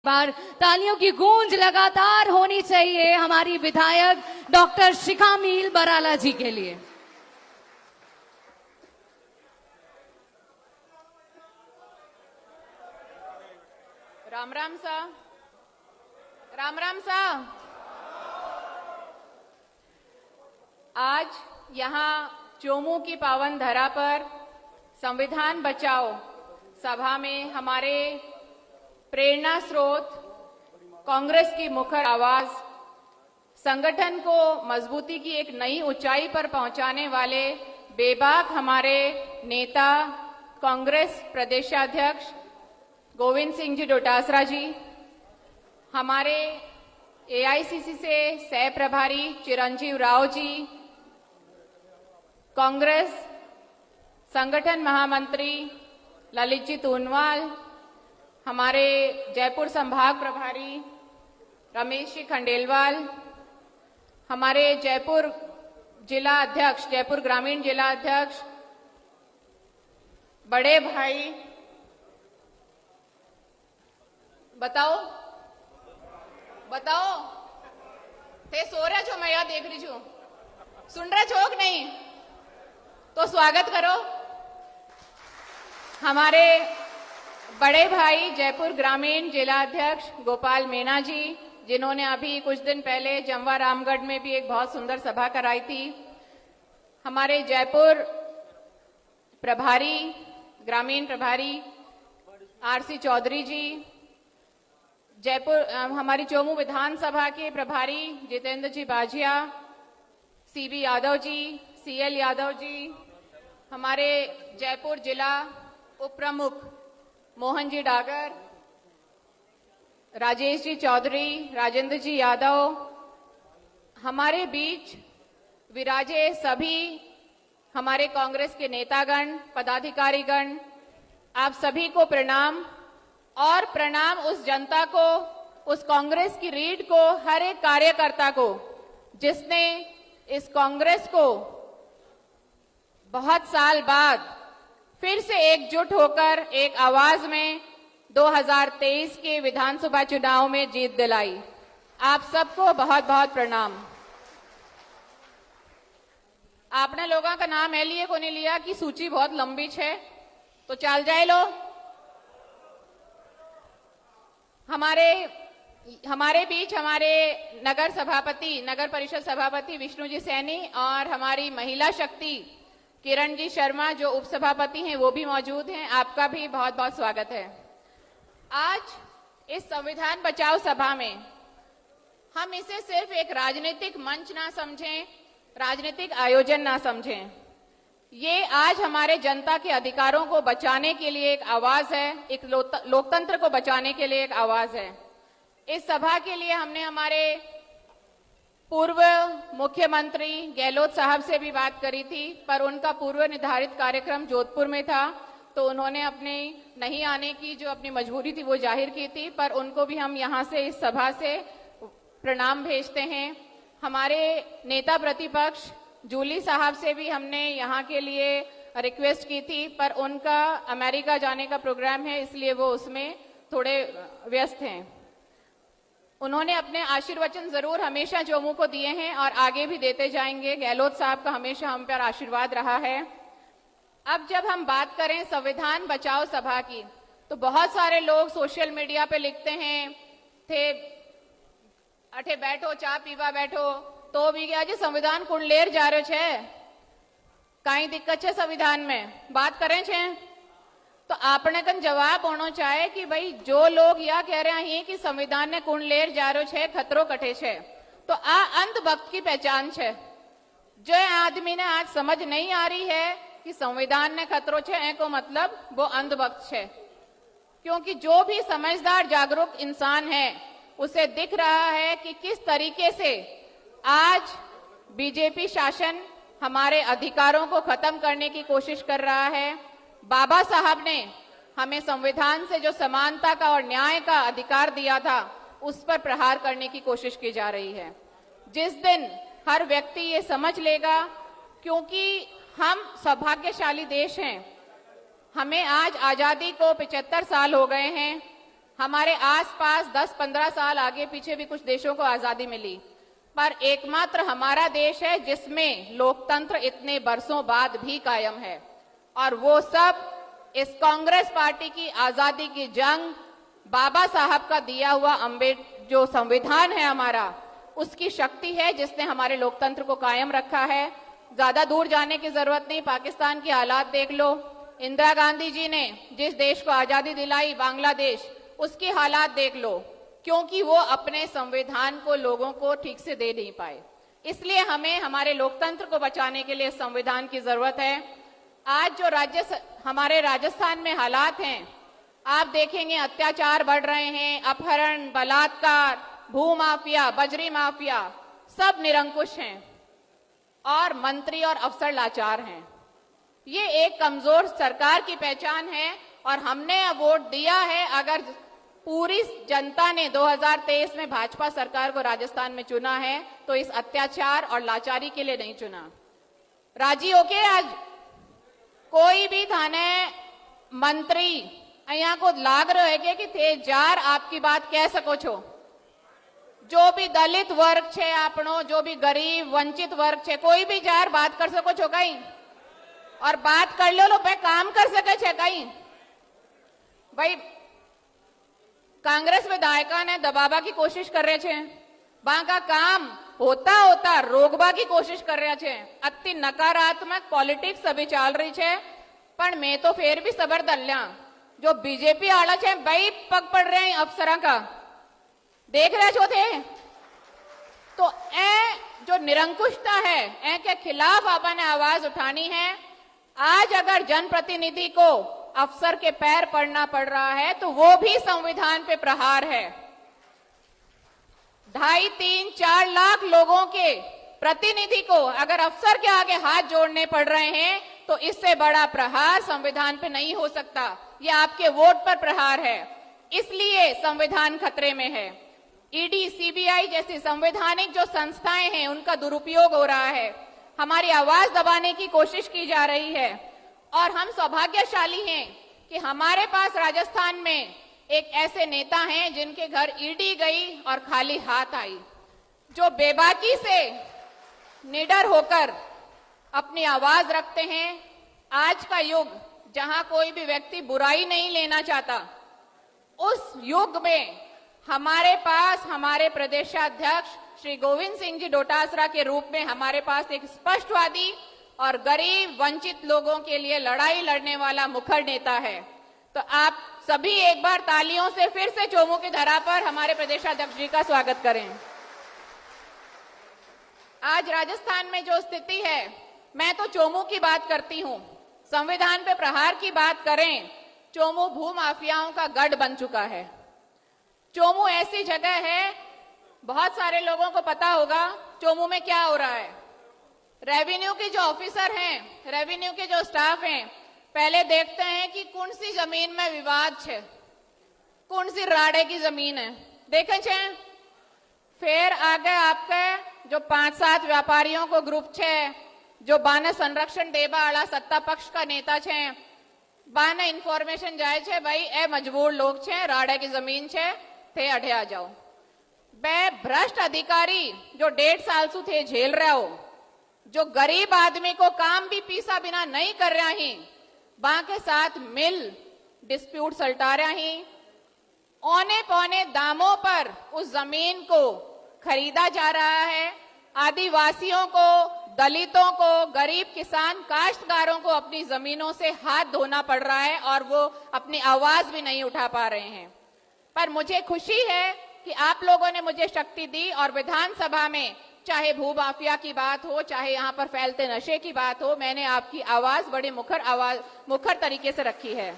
बार तालियों की गूंज लगातार होनी चाहिए हमारी विधायक डॉक्टर शिखा मील बराला जी के लिए। राम राम सा, राम राम सा। आज यहाँ चोमू की पावन धरा पर संविधान बचाओ सभा में हमारे प्रेरणा स्रोत कांग्रेस की मुखर आवाज, संगठन को मजबूती की एक नई ऊंचाई पर पहुंचाने वाले बेबाक हमारे नेता कांग्रेस प्रदेशाध्यक्ष गोविंद सिंह जी डोटासरा जी, हमारे एआईसीसी से सह प्रभारी चिरंजीव राव जी, कांग्रेस संगठन महामंत्री ललित जी तूनवाल, हमारे जयपुर संभाग प्रभारी रमेश जी खंडेलवाल, हमारे जयपुर जिला अध्यक्ष, जयपुर ग्रामीण जिला अध्यक्ष बड़े भाई, बताओ बताओ थे सो रहे छो, मैं यह देख रही छू, सुन रहे छो कि नहीं? तो स्वागत करो हमारे बड़े भाई जयपुर ग्रामीण जिला अध्यक्ष गोपाल मीणा जी, जिन्होंने अभी कुछ दिन पहले जमवा रामगढ़ में भी एक बहुत सुंदर सभा कराई थी। हमारे जयपुर प्रभारी, ग्रामीण प्रभारी आरसी चौधरी जी, जयपुर हमारी चोमू विधानसभा के प्रभारी जितेंद्र जी बाजिया, सीबी यादव जी, सीएल यादव जी, हमारे जयपुर जिला उप प्रमुख मोहन जी डागर, राजेश जी चौधरी, राजेंद्र जी यादव, हमारे बीच विराजे सभी हमारे कांग्रेस के नेतागण, पदाधिकारीगण, आप सभी को प्रणाम। और प्रणाम उस जनता को, उस कांग्रेस की रीढ़ को, हर एक कार्यकर्ता को जिसने इस कांग्रेस को बहुत साल बाद फिर से एकजुट होकर एक आवाज में 2023 के विधानसभा चुनाव में जीत दिलाई। आप सबको बहुत बहुत प्रणाम। आपने लोगों का नाम है लिए को नहीं लिया कि सूची बहुत लंबी है, तो चल जाए लो। हमारे बीच हमारे नगर परिषद सभापति विष्णु जी सैनी और हमारी महिला शक्ति किरण जी शर्मा जो उपसभापति हैं वो भी मौजूद हैं। आपका भी बहुत बहुत स्वागत है। आज इस संविधान बचाओ सभा में हम इसे सिर्फ एक राजनीतिक मंच ना समझें, राजनीतिक आयोजन ना समझें। ये आज हमारे जनता के अधिकारों को बचाने के लिए एक आवाज है, एक लोकतंत्र को बचाने के लिए एक आवाज है। इस सभा के लिए हमने हमारे पूर्व मुख्यमंत्री गहलोत साहब से भी बात करी थी, पर उनका पूर्व निर्धारित कार्यक्रम जोधपुर में था, तो उन्होंने अपने नहीं आने की जो अपनी मजबूरी थी वो जाहिर की थी, पर उनको भी हम यहाँ से इस सभा से प्रणाम भेजते हैं। हमारे नेता प्रतिपक्ष जूली साहब से भी हमने यहाँ के लिए रिक्वेस्ट की थी, पर उनका अमेरिका जाने का प्रोग्राम है, इसलिए वो उसमें थोड़े व्यस्त हैं। उन्होंने अपने आशीर्वचन जरूर हमेशा चोमू को दिए हैं और आगे भी देते जाएंगे। गहलोत साहब का हमेशा हम पर आशीर्वाद रहा है। अब जब हम बात करें संविधान बचाओ सभा की, तो बहुत सारे लोग सोशल मीडिया पे लिखते हैं थे अठे बैठो चा पीवा बैठो, तो भी क्या जी संविधान कुण लेर जा रहे छे, कई दिक्कत है संविधान में, बात करें छे। तो आपने कन जवाब होना चाहे कि भाई जो लोग यह कह रहे हैं कि संविधान ने कुण लेर जा रहे छे, खतरो कटे छे, तो आ अंधभक्त की पहचान छे। जो आदमी ने आज समझ नहीं आ रही है कि संविधान ने खतरो छे को मतलब वो अंधभक्त छे, क्योंकि जो भी समझदार जागरूक इंसान है उसे दिख रहा है कि किस तरीके से आज बीजेपी शासन हमारे अधिकारों को खत्म करने की कोशिश कर रहा है। बाबा साहब ने हमें संविधान से जो समानता का और न्याय का अधिकार दिया था, उस पर प्रहार करने की कोशिश की जा रही है। जिस दिन हर व्यक्ति ये समझ लेगा, क्योंकि हम सौभाग्यशाली देश हैं, हमें आज आजादी को 75 साल हो गए हैं। हमारे आसपास 10-15 साल आगे पीछे भी कुछ देशों को आजादी मिली, पर एकमात्र हमारा देश है जिसमें लोकतंत्र इतने बरसों बाद भी कायम है। और वो सब इस कांग्रेस पार्टी की आजादी की जंग, बाबा साहब का दिया हुआ जो संविधान है हमारा, उसकी शक्ति है जिसने हमारे लोकतंत्र को कायम रखा है। ज्यादा दूर जाने की जरूरत नहीं, पाकिस्तान की हालात देख लो। इंदिरा गांधी जी ने जिस देश को आजादी दिलाई, बांग्लादेश, उसकी हालात देख लो, क्योंकि वो अपने संविधान को लोगों को ठीक से दे नहीं पाए। इसलिए हमें हमारे लोकतंत्र को बचाने के लिए संविधान की जरूरत है। आज जो हमारे राजस्थान में हालात हैं, आप देखेंगे अत्याचार बढ़ रहे हैं, अपहरण, बलात्कार, भूमाफिया, बजरी माफिया, सब निरंकुश हैं और मंत्री और अफसर लाचार हैं। ये एक कमजोर सरकार की पहचान है और हमने वोट दिया है। अगर पूरी जनता ने 2023 में भाजपा सरकार को राजस्थान में चुना है तो इस अत्याचार और लाचारी के लिए नहीं चुना। राजी होके आज कोई भी थाने मंत्री अहियां को लाग रहे है कि थे जार आपकी बात कह सको छो। जो भी दलित वर्ग छे आपनो, जो भी गरीब वंचित वर्ग छे, कोई भी जार बात कर सको छो कहीं, और बात कर लो पे काम कर सके छे कहीं। भाई कांग्रेस विधायका ने दबाबा की कोशिश कर रहे छे, बाका काम होता होता रोकबा की कोशिश कर रहे छे। अति नकारात्मक पॉलिटिक्स अभी चल रही छे, पण मैं तो फिर भी सबर दल्या। जो बीजेपी आला छे भाई पग पड़ रहे हैं अफसरा का, देख रहे छो थे। तो ए जो निरंकुशता है, ए के खिलाफ आपने आवाज उठानी है। आज अगर जनप्रतिनिधि को अफसर के पैर पड़ना पड़ रहा है तो वो भी संविधान पे प्रहार है। 2.5-3-4 लाख लोगों के प्रतिनिधि को अगर अफसर के आगे हाथ जोड़ने पड़ रहे हैं तो इससे बड़ा प्रहार संविधान पे नहीं हो सकता। ये आपके वोट पर प्रहार है, इसलिए संविधान खतरे में है। ईडी, सीबीआई जैसी संवैधानिक जो संस्थाएं हैं उनका दुरुपयोग हो रहा है, हमारी आवाज दबाने की कोशिश की जा रही है। और हम सौभाग्यशाली हैं कि हमारे पास राजस्थान में एक ऐसे नेता हैं जिनके घर ईडी गई और खाली हाथ आई, जो बेबाकी से निडर होकर अपनी आवाज रखते हैं। आज का युग जहां कोई भी व्यक्ति बुराई नहीं लेना चाहता, उस युग में हमारे पास हमारे प्रदेशाध्यक्ष श्री गोविंद सिंह जी डोटासरा के रूप में हमारे पास एक स्पष्टवादी और गरीब वंचित लोगों के लिए लड़ाई लड़ने वाला मुखर नेता है। तो आप सभी एक बार तालियों से फिर से चोमू की धरा पर हमारे प्रदेशाध्यक्ष जी का स्वागत करें। आज राजस्थान में जो स्थिति है, मैं तो चोमू की बात करती हूं। संविधान पे प्रहार की बात करें, चोमू भूमाफियाओं का गढ़ बन चुका है। चोमू ऐसी जगह है, बहुत सारे लोगों को पता होगा चोमू में क्या हो रहा है। रेवेन्यू के जो ऑफिसर हैं, रेवेन्यू के जो स्टाफ हैं, पहले देखते हैं कि कौन सी जमीन में विवाद है, कौन सी राड़े की जमीन है, देखे छे। फिर आगे आपके जो 5-7 व्यापारियों को ग्रुप छे, जो बाने संरक्षण देबा वाला सत्ता पक्ष का नेता छे, बाने इन्फॉर्मेशन जाए छे भाई ए मजबूर लोग छे, राड़े की जमीन छे, थे अठे आ जाओ। बे भ्रष्ट अधिकारी जो 1.5 साल से थे झेल रहे हो, जो गरीब आदमी को काम भी पीसा बिना नहीं कर रहा ही, बा के साथ मिल डिस्प्यूट सल्टा रहा ही, औने पौने दामों पर उस जमीन को खरीदा जा रहा है। आदिवासियों को, दलितों को, गरीब किसान काश्तकारों को अपनी जमीनों से हाथ धोना पड़ रहा है और वो अपनी आवाज भी नहीं उठा पा रहे हैं। पर मुझे खुशी है कि आप लोगों ने मुझे शक्ति दी और विधानसभा में चाहे भूमाफिया की बात हो, चाहे यहाँ पर फैलते नशे की बात हो, मैंने आपकी आवाज बड़ी मुखर तरीके से रखी है।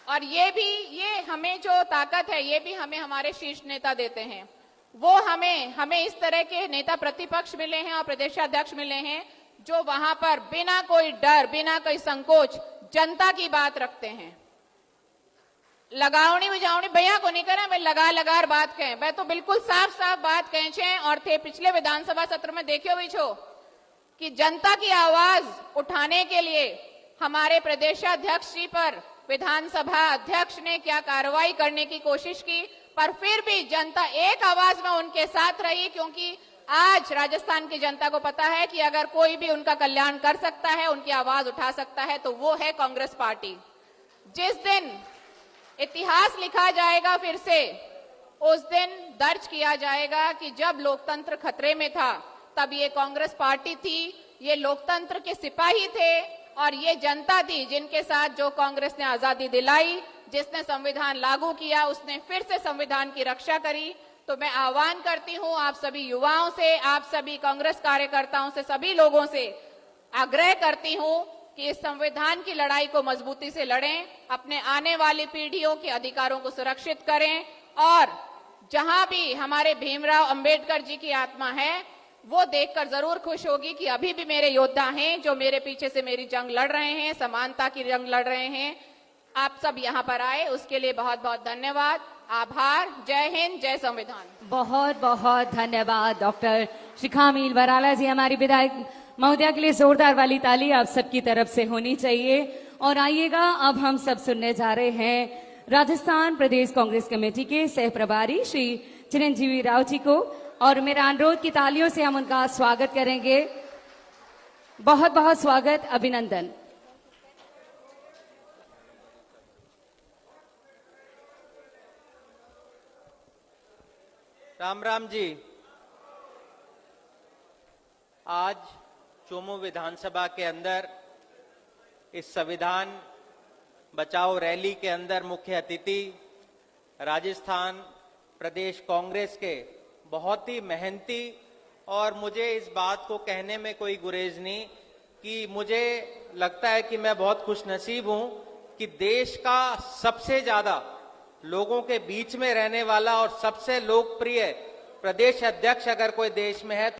और ये हमें जो ताकत है, ये भी हमें हमारे शीर्ष नेता देते हैं। वो हमें इस तरह के नेता प्रतिपक्ष मिले हैं और प्रदेशाध्यक्ष मिले हैं जो वहां पर बिना कोई डर, बिना कोई संकोच जनता की बात रखते हैं। लगावनी बिजावनी भैया को नहीं करें, भाई लगार बात कहें, भाई तो बिल्कुल साफ साफ बात कहें छे। और थे पिछले विधानसभा सत्र में देखियो भी छो कि जनता की आवाज उठाने के लिए हमारे प्रदेशाध्यक्ष जी पर विधानसभा अध्यक्ष ने क्या कार्रवाई करने की कोशिश की, पर फिर भी जनता एक आवाज में उनके साथ रही, क्योंकि आज राजस्थान की जनता को पता है कि अगर कोई भी उनका कल्याण कर सकता है, उनकी आवाज उठा सकता है, तो वो है कांग्रेस पार्टी। जिस दिन इतिहास लिखा जाएगा फिर से, उस दिन दर्ज किया जाएगा कि जब लोकतंत्र खतरे में था तब ये कांग्रेस पार्टी थी, ये लोकतंत्र के सिपाही थे और ये जनता थी जिनके साथ जो कांग्रेस ने आजादी दिलाई, जिसने संविधान लागू किया, उसने फिर से संविधान की रक्षा करी। तो मैं आह्वान करती हूं आप सभी युवाओं से, आप सभी कांग्रेस कार्यकर्ताओं से, सभी लोगों से आग्रह करती हूं कि इस संविधान की लड़ाई को मजबूती से लड़ें, अपने आने वाली पीढ़ियों के अधिकारों को सुरक्षित करें और जहां भी हमारे भीमराव अंबेडकर जी की आत्मा है वो देखकर जरूर खुश होगी कि अभी भी मेरे योद्धा हैं जो मेरे पीछे से मेरी जंग लड़ रहे हैं, समानता की जंग लड़ रहे हैं। आप सब यहाँ पर आए उसके लिए बहुत बहुत धन्यवाद, आभार। जय हिंद, जय संविधान। बहुत बहुत धन्यवाद डॉक्टर शिखामील बराला जी। हमारी विधायक महोदया के लिए जोरदार वाली ताली आप सबकी तरफ से होनी चाहिए। और आइएगा, अब हम सब सुनने जा रहे हैं राजस्थान प्रदेश कांग्रेस कमेटी के सह प्रभारी श्री चिरंजीवी राव जी को, और मेरा अनुरोध की तालियों से हम उनका स्वागत करेंगे। बहुत बहुत स्वागत, अभिनंदन। राम राम जी। आज चोमू विधानसभा के अंदर इस संविधान बचाओ रैली के अंदर मुख्य अतिथि राजस्थान प्रदेश कांग्रेस के बहुत ही मेहनती, और मुझे इस बात को कहने में कोई गुरेज नहीं कि मुझे लगता है कि मैं बहुत खुशनसीब हूं कि देश का सबसे ज्यादा लोगों के बीच में रहने वाला और सबसे लोकप्रिय प्रदेश अध्यक्ष अगर कोई देश में है